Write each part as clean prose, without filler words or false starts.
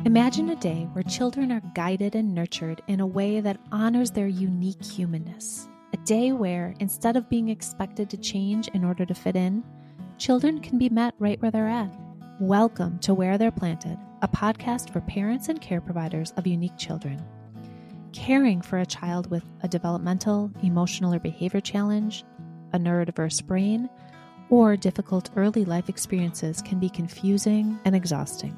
Imagine a day where children are guided and nurtured in a way that honors their unique humanness. A day where, instead of being expected to change in order to fit in, children can be met right where they're at. Welcome to Where They're Planted, a podcast for parents and care providers of unique children. Caring for a child with a developmental, emotional, or behavior challenge, a neurodiverse brain, or difficult early life experiences can be confusing and exhausting.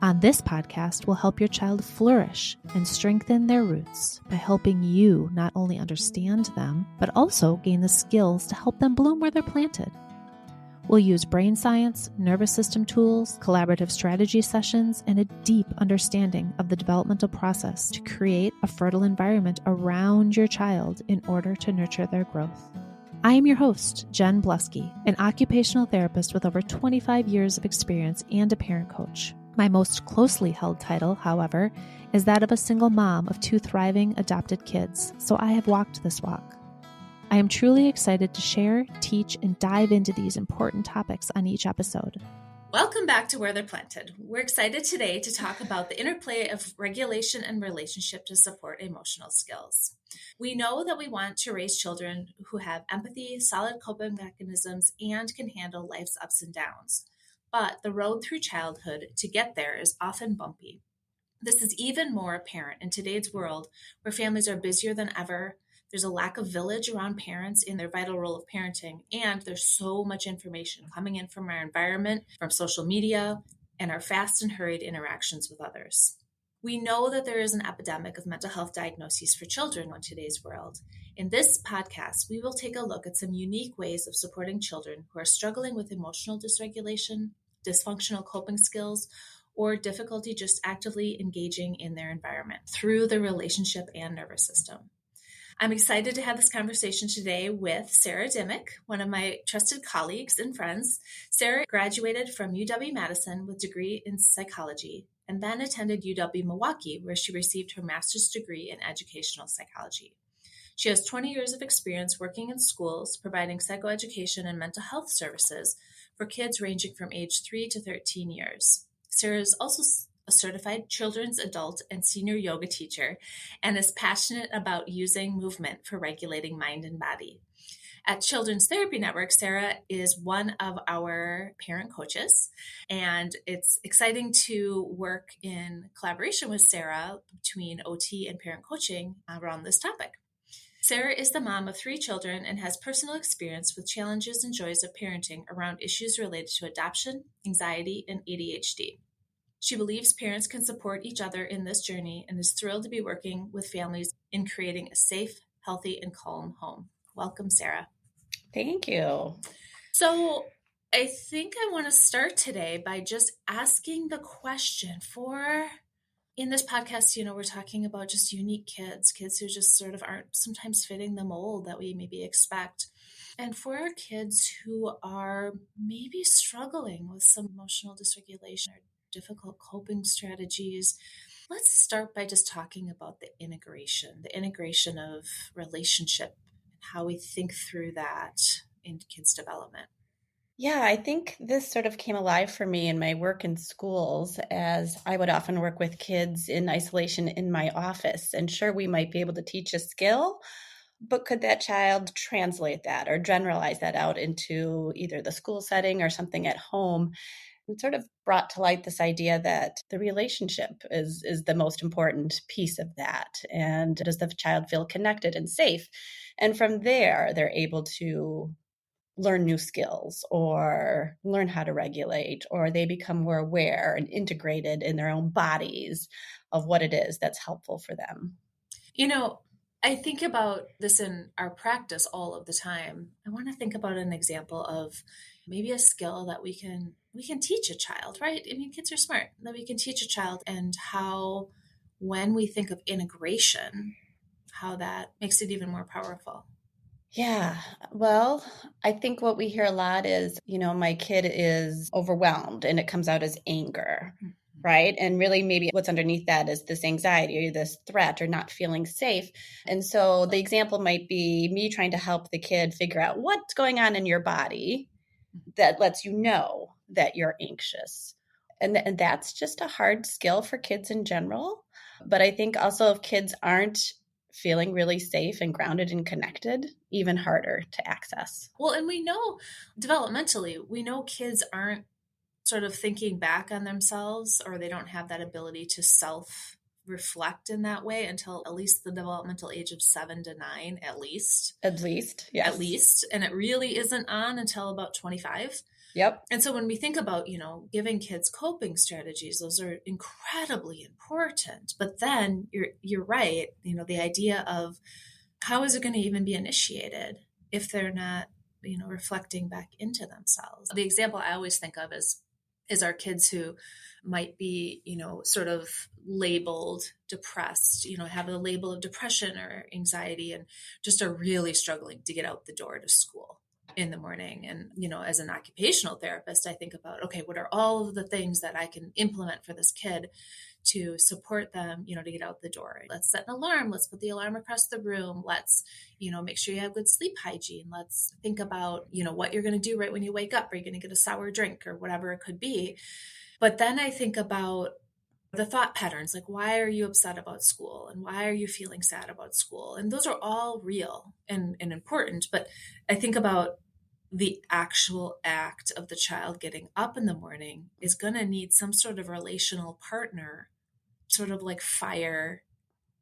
On this podcast, we'll help your child flourish and strengthen their roots by helping you not only understand them, but also gain the skills to help them bloom where they're planted. We'll use brain science, nervous system tools, collaborative strategy sessions, and a deep understanding of the developmental process to create a fertile environment around your child in order to nurture their growth. I am your host, Jen Bluske, an occupational therapist with over 25 years of experience and a parent coach. My most closely held title, however, is that of a single mom of 2 thriving adopted kids, so I have walked this walk. I am truly excited to share, teach, and dive into these important topics on each episode. Welcome back to Where They're Planted. We're excited today to talk about the interplay of regulation and relationship to support emotional skills. We know that we want to raise children who have empathy, solid coping mechanisms, and can handle life's ups and downs. But the road through childhood to get there is often bumpy. This is even more apparent in today's world where families are busier than ever. There's a lack of village around parents in their vital role of parenting, and there's so much information coming in from our environment, from social media, and our fast and hurried interactions with others. We know that there is an epidemic of mental health diagnoses for children in today's world. In this podcast, we will take a look at some unique ways of supporting children who are struggling with emotional dysregulation, dysfunctional coping skills, or difficulty just actively engaging in their environment through the relationship and nervous system. I'm excited to have this conversation today with Sarah Dimick, one of my trusted colleagues and friends. Sarah graduated from UW-Madison with a degree in psychology and then attended UW-Milwaukee, where she received her master's degree in educational psychology. She has 20 years of experience working in schools, providing psychoeducation and mental health services for kids ranging from age 3 to 13 years. Sarah is also a certified children's, adult, and senior yoga teacher, and is passionate about using movement for regulating mind and body. At Children's Therapy Network, Sarah is one of our parent coaches, and it's exciting to work in collaboration with Sarah between OT and parent coaching around this topic. Sarah is the mom of 3 children and has personal experience with challenges and joys of parenting around issues related to adoption, anxiety, and ADHD. She believes parents can support each other in this journey and is thrilled to be working with families in creating a safe, healthy, and calm home. Welcome, Sarah. Thank you. So I think I want to start today by just asking the question in this podcast, we're talking about just unique kids who just sort of aren't sometimes fitting the mold that we maybe expect. And for our kids who are maybe struggling with some emotional dysregulation or difficult coping strategies, let's start by just talking about the integration of relationship and how we think through that in kids' development. Yeah, I think this sort of came alive for me in my work in schools, as I would often work with kids in isolation in my office. And sure, we might be able to teach a skill, but could that child translate that or generalize that out into either the school setting or something at home? And sort of brought to light this idea that the relationship is the most important piece of that. And does the child feel connected and safe? And from there, they're able to learn new skills or learn how to regulate, or they become more aware and integrated in their own bodies of what it is that's helpful for them. I think about this in our practice all of the time. I want to think about an example of maybe a skill that we can teach a child, right? I mean, kids are smart, that we can teach a child, and how when we think of integration, how that makes it even more powerful. Yeah, well, I think what we hear a lot is, my kid is overwhelmed and it comes out as anger. Right. And really, maybe what's underneath that is this anxiety or this threat or not feeling safe. And so the example might be me trying to help the kid figure out what's going on in your body that lets you know that you're anxious. And that's just a hard skill for kids in general. But I think also if kids aren't feeling really safe and grounded and connected, even harder to access. Well, and we know developmentally, we know kids aren't sort of thinking back on themselves, or they don't have that ability to self reflect in that way until at least the developmental age of 7 to 9, at least. At least, yes. At least. And it really isn't on until about 25. Yep. And so when we think about, giving kids coping strategies, those are incredibly important. But then you're right, the idea of how is it going to even be initiated if they're not, reflecting back into themselves. The example I always think of is our kids who might be, sort of labeled depressed, have a label of depression or anxiety, and just are really struggling to get out the door to school in the morning. And, as an occupational therapist, I think about, okay, what are all of the things that I can implement for this kid to support them, to get out the door? Let's set an alarm. Let's put the alarm across the room. Let's, make sure you have good sleep hygiene. Let's think about, what you're going to do right when you wake up. Are you going to get a sour drink or whatever it could be? But then I think about the thought patterns, like, why are you upset about school? And why are you feeling sad about school? And those are all real and important. But I think about the actual act of the child getting up in the morning is going to need some sort of relational partner, sort of like fire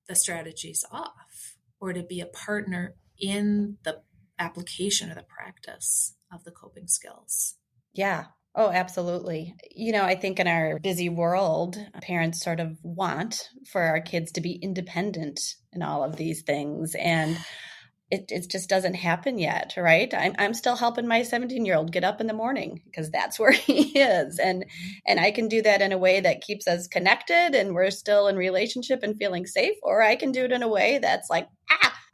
the strategies off, or to be a partner in the application or the practice of the coping skills. Yeah. Oh, absolutely. I think in our busy world, parents sort of want for our kids to be independent in all of these things. And it just doesn't happen yet, right? I'm still helping my 17-year-old get up in the morning because that's where he is. And I can do that in a way that keeps us connected and we're still in relationship and feeling safe. Or I can do it in a way that's like,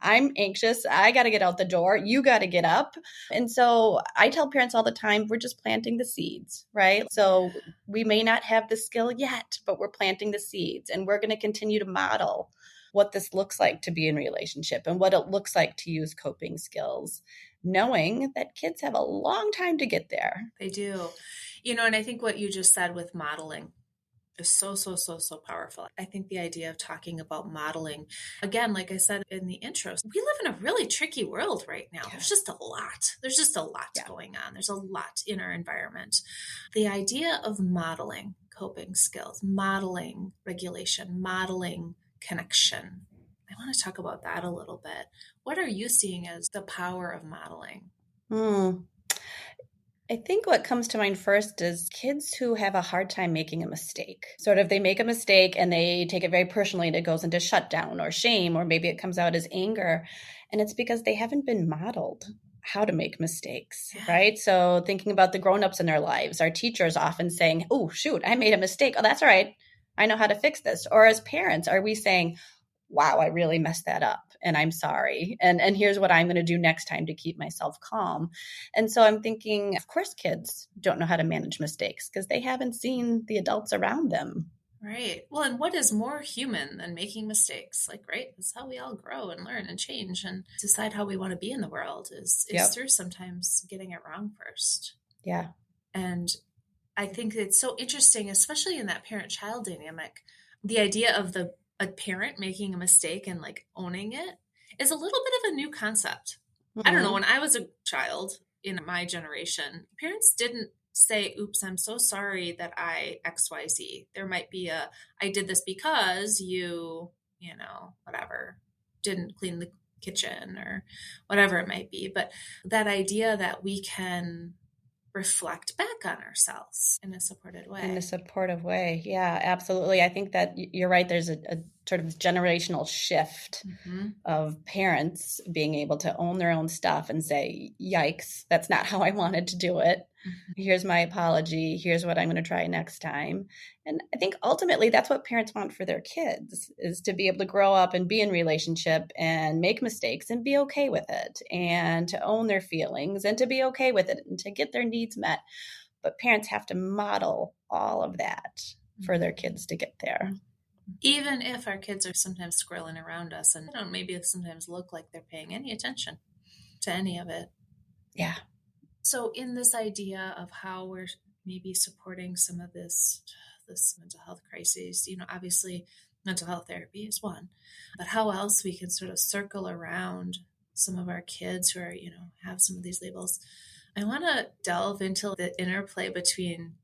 I'm anxious. I got to get out the door. You got to get up. And so I tell parents all the time, we're just planting the seeds, right? So we may not have the skill yet, but we're planting the seeds, and we're going to continue to model what this looks like to be in relationship and what it looks like to use coping skills, knowing that kids have a long time to get there. They do. And I think what you just said with modeling is so powerful. I think the idea of talking about modeling, again, like I said in the intro, we live in a really tricky world right now. Yeah. There's just a lot going on. There's a lot in our environment. The idea of modeling coping skills, modeling regulation, modeling connection. I want to talk about that a little bit. What are you seeing as the power of modeling? I think what comes to mind first is kids who have a hard time making a mistake. Sort of they make a mistake and they take it very personally and it goes into shutdown or shame, or maybe it comes out as anger. And it's because they haven't been modeled how to make mistakes, right? So thinking about the grownups in their lives, our teachers often saying, oh, shoot, I made a mistake. Oh, that's all right. I know how to fix this. Or as parents, are we saying, wow, I really messed that up and I'm sorry. And here's what I'm going to do next time to keep myself calm. And so I'm thinking, of course, kids don't know how to manage mistakes because they haven't seen the adults around them. Right. Well, and what is more human than making mistakes? Like, right? That's how we all grow and learn and change and decide how we want to be in the world is through sometimes getting it wrong first. Yeah. And I think it's so interesting, especially in that parent-child dynamic, the idea of a parent making a mistake and like owning it is a little bit of a new concept. I don't know. When I was a child in my generation, parents didn't say, oops, I'm so sorry that I XYZ. There might be I did this because you whatever, didn't clean the kitchen or whatever it might be. But that idea that we can reflect back on ourselves in a supported way. Yeah, absolutely. I think that you're right. There's a sort of generational shift of parents being able to own their own stuff and say, yikes, that's not how I wanted to do it. Here's my apology. Here's what I'm going to try next time. And I think ultimately that's what parents want for their kids, is to be able to grow up and be in relationship and make mistakes and be okay with it, and to own their feelings and to be okay with it and to get their needs met. But parents have to model all of that for their kids to get there. Even if our kids are sometimes squirreling around us and don't maybe sometimes look like they're paying any attention to any of it. Yeah. So in this idea of how we're maybe supporting some of this mental health crises. Obviously mental health therapy is one, but how else we can sort of circle around some of our kids who are, have some of these labels. I want to delve into the interplay between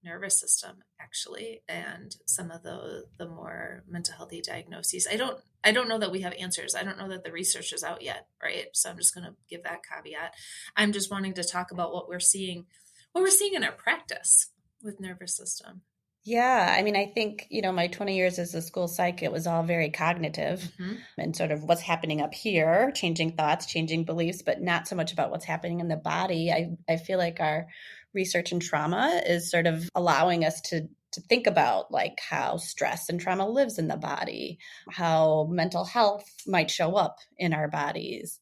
nervous system actually and some of the more mental healthy diagnoses. I don't know that we have answers. I don't know that the research is out yet, right? So I'm just going to give that caveat. I'm just wanting to talk about what we're seeing in our practice with nervous system. Yeah. I mean, I think, my 20 years as a school psych, it was all very cognitive and sort of what's happening up here, changing thoughts, changing beliefs, but not so much about what's happening in the body. I feel like our research in trauma is sort of allowing us to think about like how stress and trauma lives in the body, how mental health might show up in our bodies.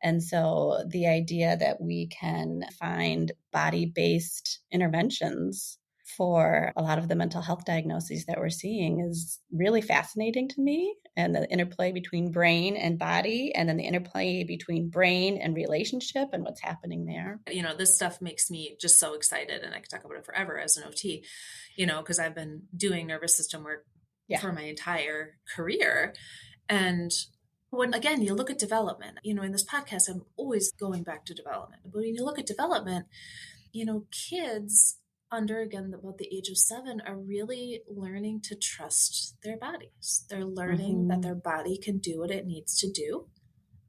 And so the idea that we can find body-based interventions for a lot of the mental health diagnoses that we're seeing is really fascinating to me. And the interplay between brain and body, and then the interplay between brain and relationship and what's happening there. This stuff makes me just so excited, and I could talk about it forever as an OT, because I've been doing nervous system work for my entire career. And when, again, you look at development, in this podcast, I'm always going back to development. But when you look at development, kids under, again, about the age of 7 are really learning to trust their bodies. They're learning that their body can do what it needs to do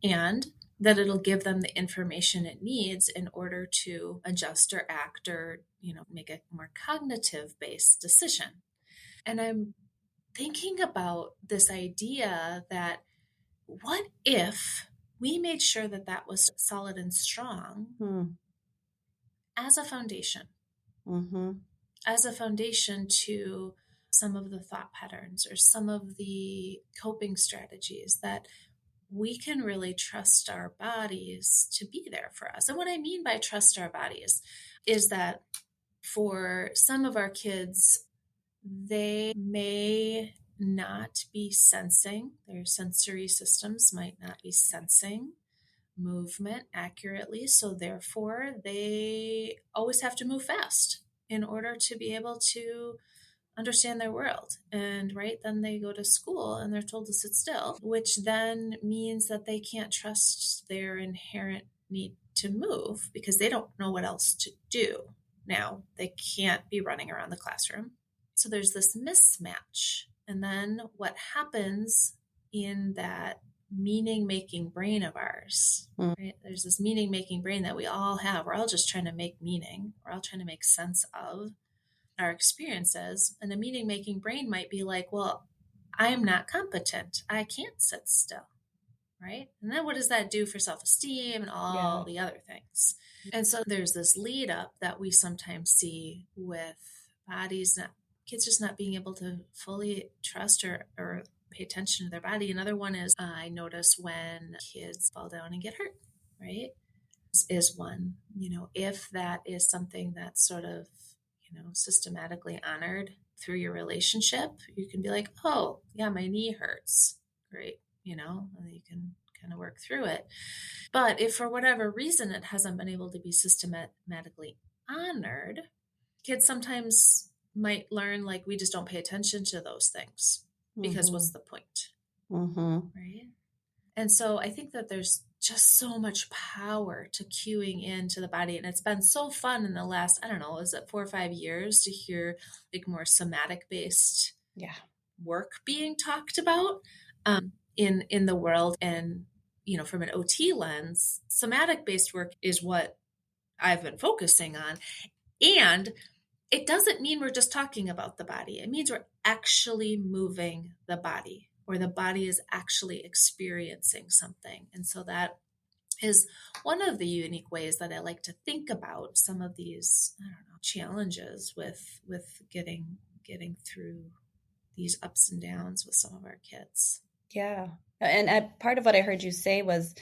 and that it'll give them the information it needs in order to adjust or act or, make a more cognitive based decision. And I'm thinking about this idea that what if we made sure that that was solid and strong as a foundation, as a foundation to some of the thought patterns or some of the coping strategies, that we can really trust our bodies to be there for us. And what I mean by trust our bodies is that for some of our kids, they may not be sensing, their sensory systems might not be sensing movement accurately. So therefore, they always have to move fast in order to be able to understand their world. And then they go to school and they're told to sit still, which then means that they can't trust their inherent need to move because they don't know what else to do. Now, they can't be running around the classroom. So there's this mismatch. And then what happens in that meaning-making brain of ours, right? There's this meaning-making brain that we all have. We're all just trying to make meaning. We're all trying to make sense of our experiences. And a meaning-making brain might be like, well, I'm not competent. I can't sit still, right? And then what does that do for self-esteem and all the other things? And so there's this lead up that we sometimes see with bodies, kids just not being able to fully trust or pay attention to their body. Another one is I notice when kids fall down and get hurt, right? Is one, if that is something that's sort of, systematically honored through your relationship, you can be like, oh yeah, my knee hurts. Great. And you can kind of work through it. But if for whatever reason it hasn't been able to be systematically honored, kids sometimes might learn like we just don't pay attention to those things because what's the point? Right? And so I think that there's just so much power to cueing into the body. And it's been so fun in the last, I don't know, is it 4 or 5 years to hear like more somatic based work being talked about in the world. And, from an OT lens, somatic based work is what I've been focusing on. And it doesn't mean we're just talking about the body. It means we're actually moving the body, or the body is actually experiencing something. And so that is one of the unique ways that I like to think about some of these, challenges with getting through these ups and downs with some of our kids. Yeah. And part of what I heard you say was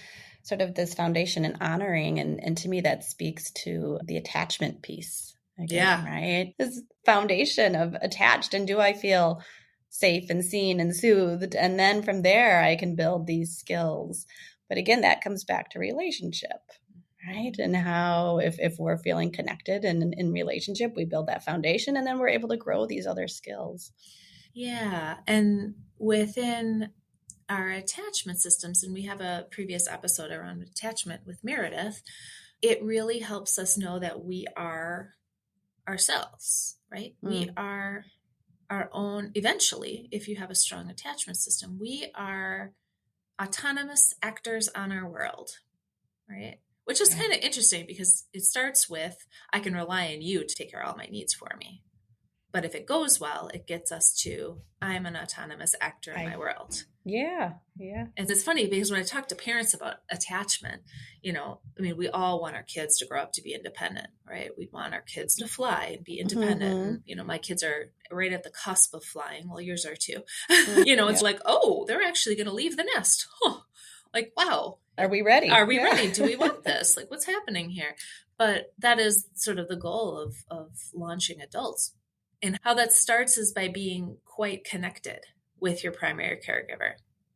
sort of this foundation and honoring. And to me, that speaks to the attachment piece. Again, right? This foundation of attached, and do I feel safe and seen and soothed? And then from there, I can build these skills. But again, that comes back to relationship, right? And how if we're feeling connected and in relationship, we build that foundation and then we're able to grow these other skills. Yeah. And within our attachment systems, and we have a previous episode around attachment with Meredith, it really helps us know that we are ourselves, right? We are our own, eventually, if you have a strong attachment system, we are autonomous actors on our world, right? Which is kind of interesting because it starts with, I can rely on you to take care of all my needs for me. But if it goes well, it gets us to, I'm an autonomous actor in my world. Yeah. And it's funny because when I talk to parents about attachment, we all want our kids to grow up to be independent, right? We want our kids to fly and be independent. And, my kids are right at the cusp of flying. Well, yours are too. It's like, oh, they're actually going to leave the nest. Huh. Like, wow. Are we ready? Ready? Do we want this? Like, what's happening here? But that is sort of the goal of launching adults. And how that starts is by being quite connected with your primary caregiver.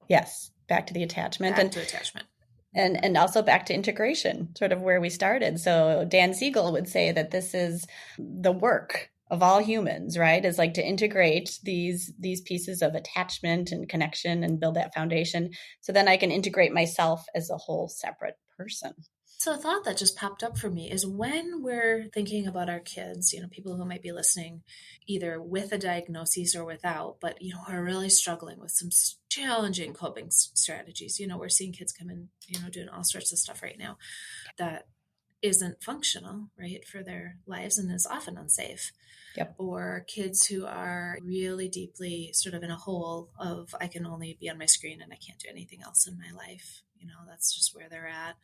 Yes. Back to the attachment. Back to attachment. And also back to integration, sort of where we started. So Dan Siegel would say that this is the work of all humans, right? Is like to integrate these pieces of attachment and connection and build that foundation. So then I can integrate myself as a whole separate person. So a thought that just popped up for me is when we're thinking about our kids, people who might be listening either with a diagnosis or without, but, are really struggling with some challenging coping strategies. We're seeing kids come in, doing all sorts of stuff right now that isn't functional, right, for their lives and is often unsafe. Yep. Or kids who are really deeply sort of in a hole of, I can only be on my screen and I can't do anything else in my life. That's just where they're at.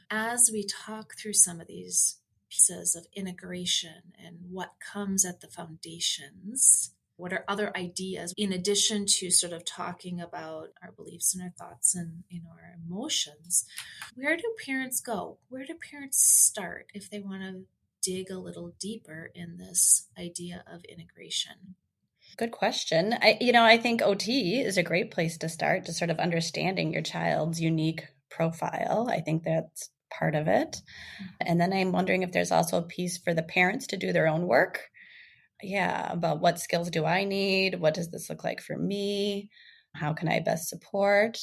As we talk through some of these pieces of integration and what comes at the foundations, what are other ideas in addition to sort of talking about our beliefs and our thoughts and our emotions, where do parents go? Where do parents start if they want to dig a little deeper in this idea of integration? Good question. I think OT is a great place to start, to sort of understanding your child's unique profile. I think that's part of it. And then I'm wondering if there's also a piece for the parents to do their own work. Yeah, about what skills do I need? What does this look like for me? How can I best support?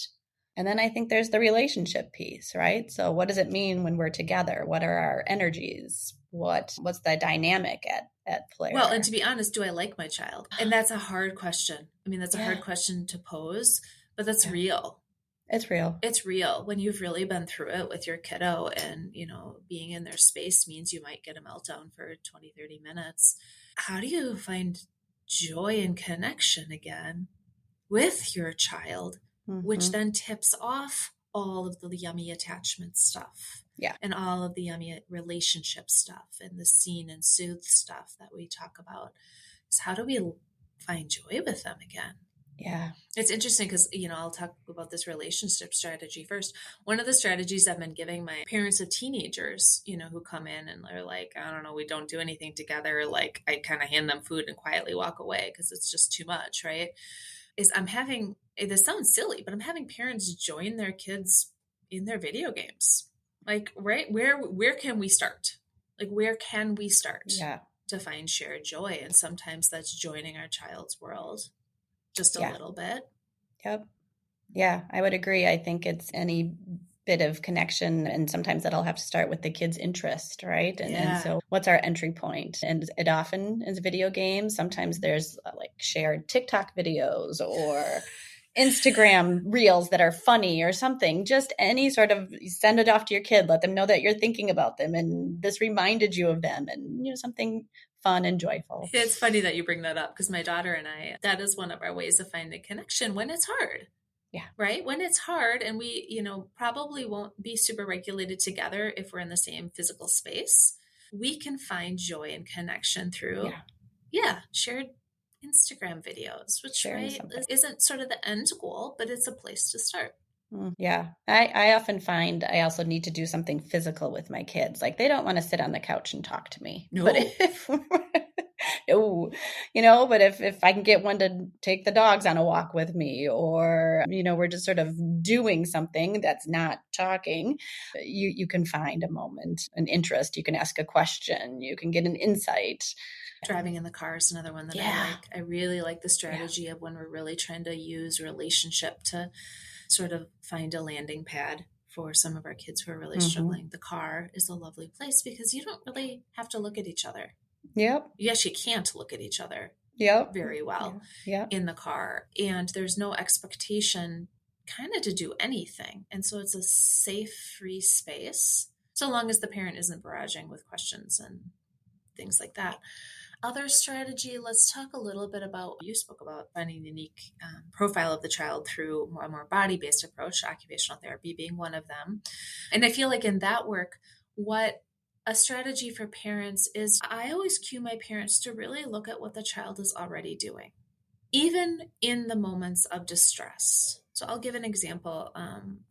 And then I think there's the relationship piece, right? So what does it mean when we're together? What are our energies? What's the dynamic at play? Well, and to be honest, do I like my child? And that's a hard question. That's a hard question to pose, but that's real. It's real. It's real. When you've really been through it with your kiddo and, being in their space means you might get a meltdown for 20, 30 minutes. How do you find joy and connection again with your child, which then tips off all of the yummy attachment stuff? Yeah. And all of the yummy relationship stuff and the seen and soothe stuff that we talk about is how do we find joy with them again? Yeah. It's interesting because, I'll talk about this relationship strategy first. One of the strategies I've been giving my parents of teenagers, who come in and they're like, I don't know, we don't do anything together. Like I kind of hand them food and quietly walk away because it's just too much, right? This sounds silly, but I'm having parents join their kids in their video games. Like, right, where can we start? Like, where can we start to find shared joy? And sometimes that's joining our child's world just a little bit. Yep. Yeah, I would agree. I think it's any bit of connection, and sometimes that'll have to start with the kid's interest, right? And so what's our entry point? And it often is video games. Sometimes there's like shared TikTok videos or Instagram reels that are funny or something. Just any sort of, send it off to your kid, let them know that you're thinking about them and this reminded you of them, and something fun and joyful. It's funny that you bring that up because my daughter and I, that is one of our ways of finding connection when it's hard. Yeah. Right? When it's hard and we, probably won't be super regulated together if we're in the same physical space, we can find joy and connection through shared Instagram videos, which isn't sort of the end goal, but it's a place to start. Yeah. I often find I also need to do something physical with my kids. Like they don't want to sit on the couch and talk to me. No. But No, but if I can get one to take the dogs on a walk with me, or, we're just sort of doing something that's not talking, you can find a moment, an interest. You can ask a question. You can get an insight. Driving in the car is another one that I like. I really like the strategy of when we're really trying to use relationship to sort of find a landing pad for some of our kids who are really struggling. The car is a lovely place because you don't really have to look at each other. Yep. Yes, you can't look at each other very well in the car. And there's no expectation kind of to do anything. And so it's a safe, free space, so long as the parent isn't barraging with questions and things like that. Other strategy, let's talk a little bit about, you spoke about finding the unique profile of the child through a more body-based approach, occupational therapy being one of them. And I feel like in that work, what a strategy for parents is, I always cue my parents to really look at what the child is already doing, even in the moments of distress. So I'll give an example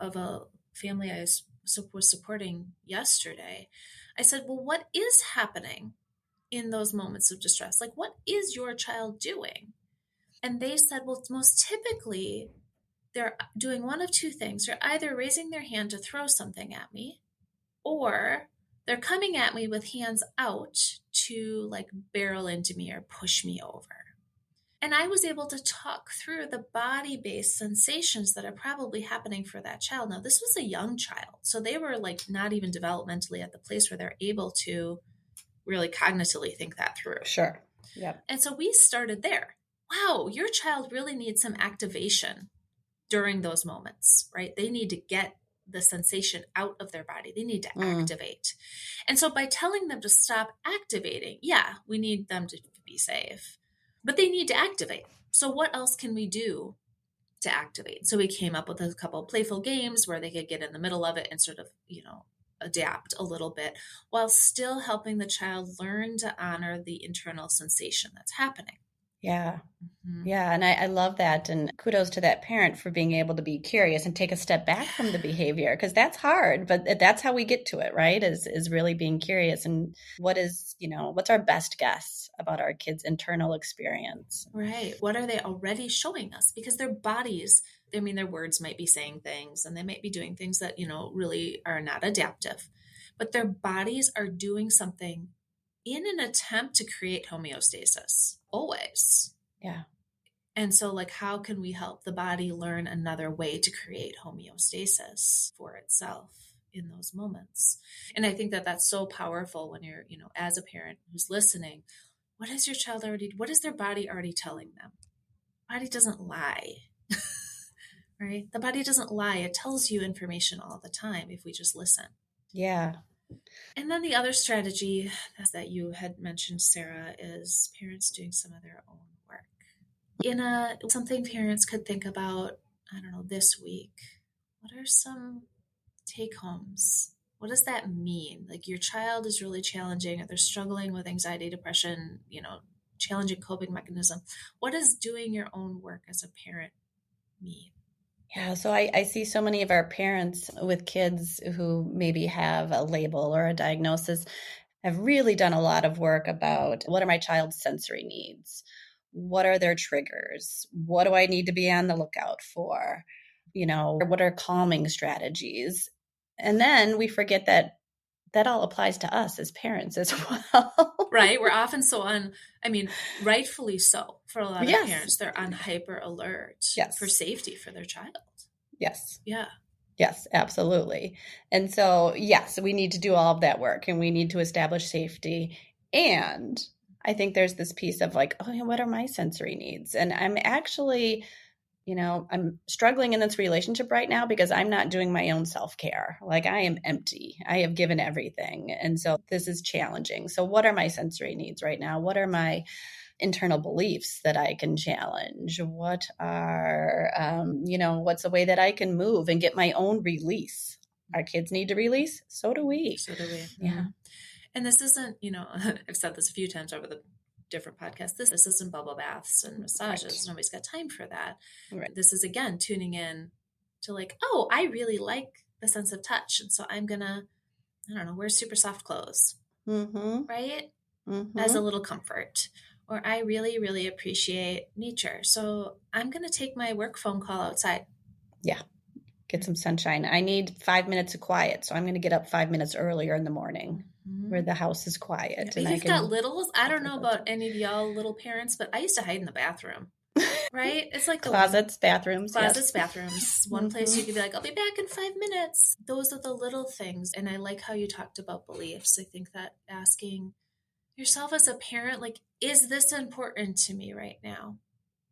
of a family I was supporting yesterday. I said, well, what is happening in those moments of distress? Like, what is your child doing? And they said, well, most typically they're doing one of two things. They're either raising their hand to throw something at me, or they're coming at me with hands out to like barrel into me or push me over. And I was able to talk through the body-based sensations that are probably happening for that child. Now, this was a young child, so they were like not even developmentally at the place where they're able to really cognitively think that through. Sure. Yep. And so we started there. Wow, your child really needs some activation during those moments, right? They need to get the sensation out of their body. They need to activate. And so by telling them to stop activating, we need them to be safe, but they need to activate. So what else can we do to activate? So we came up with a couple of playful games where they could get in the middle of it and sort of, adapt a little bit while still helping the child learn to honor the internal sensation that's happening. Yeah. Yeah. And I love that. And kudos to that parent for being able to be curious and take a step back from the behavior, because that's hard, but that's how we get to it, right? Is really being curious. And what's our best guess about our kids' internal experience? Right. What are they already showing us? Because their bodies, their words might be saying things and they might be doing things that, really are not adaptive, but their bodies are doing something in an attempt to create homeostasis, always. Yeah. And so, like, how can we help the body learn another way to create homeostasis for itself in those moments? And I think that that's so powerful when you're, as a parent who's listening, what is their body already telling them? Body doesn't lie, right? The body doesn't lie. It tells you information all the time if we just listen. Yeah. And then the other strategy that you had mentioned, Sarah, is parents doing some of their own work. Something parents could think about, this week. What are some take-homes? What does that mean? Like, your child is really challenging, or they're struggling with anxiety, depression, challenging coping mechanism. What does doing your own work as a parent mean? Yeah, so I see so many of our parents with kids who maybe have a label or a diagnosis have really done a lot of work about, what are my child's sensory needs? What are their triggers? What do I need to be on the lookout for? What are calming strategies? And then we forget that all applies to us as parents as well. Right. We're often rightfully so for a lot of parents. They're on hyper alert for safety for their child. Yes. Yeah. Yes, absolutely. And so, yes, we need to do all of that work, and we need to establish safety. And I think there's this piece of like, what are my sensory needs? And I'm actually, I'm struggling in this relationship right now because I'm not doing my own self-care. Like, I am empty. I have given everything. And so this is challenging. So what are my sensory needs right now? What are my internal beliefs that I can challenge? What are, what's a way that I can move and get my own release? Our kids need to release. So do we. Yeah. And this isn't, I've said this a few times over the different podcasts. This isn't bubble baths and massages. Right. Nobody's got time for that. Right. This is, again, tuning in to like, I really like the sense of touch. And so I'm going to, wear super soft clothes. Mm-hmm. Right? Mm-hmm. As a little comfort. Or I really, really appreciate nature. So I'm going to take my work phone call outside. Yeah. Get some sunshine. I need 5 minutes of quiet. So I'm going to get up 5 minutes earlier in the morning where the house is quiet. Yeah, and you've got littles. I don't know about any of y'all little parents, but I used to hide in the bathroom. Right? It's like closets, bathrooms. Closets, bathrooms. One place you could be like, I'll be back in 5 minutes. Those are the little things. And I like how you talked about beliefs. I think that asking yourself as a parent, like, is this important to me right now?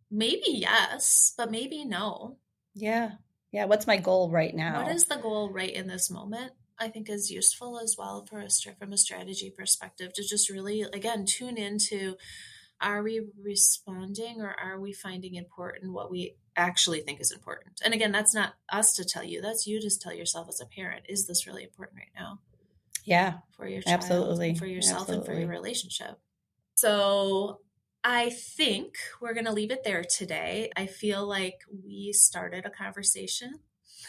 Maybe yes, but maybe no. Yeah. Yeah. What's my goal right now? What is the goal right in this moment? I think is useful as well from a strategy perspective to just really, again, tune into, are we responding or are we finding important what we actually think is important? And again, that's not us to tell you, that's you to tell yourself as a parent. Is this really important right now? Yeah, for your child, absolutely. For yourself, absolutely. And for your relationship. So I think we're going to leave it there today. I feel like we started a conversation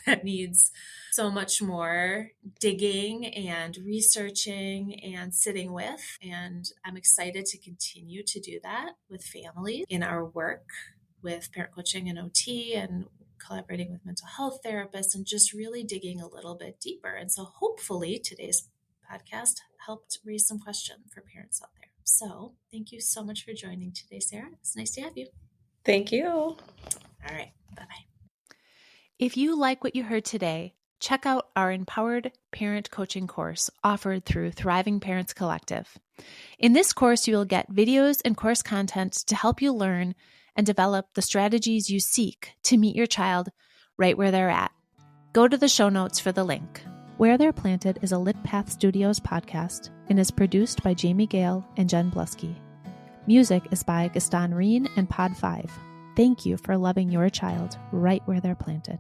that needs so much more digging and researching and sitting with. And I'm excited to continue to do that with families in our work with parent coaching and OT and collaborating with mental health therapists and just really digging a little bit deeper. And so hopefully today's podcast helped raise some questions for parents out there. So thank you so much for joining today, Sarah. It's nice to have you. Thank you. All right. Bye-bye. If you like what you heard today, check out our Empowered Parent Coaching course offered through Thriving Parents Collective. In this course, you will get videos and course content to help you learn and develop the strategies you seek to meet your child right where they're at. Go to the show notes for the link. Where They're Planted is a Lit Path Studios podcast and is produced by Jamie Gale and Jen Bluske. Music is by Gaston Reen and Pod 5. Thank you for loving your child right where they're planted.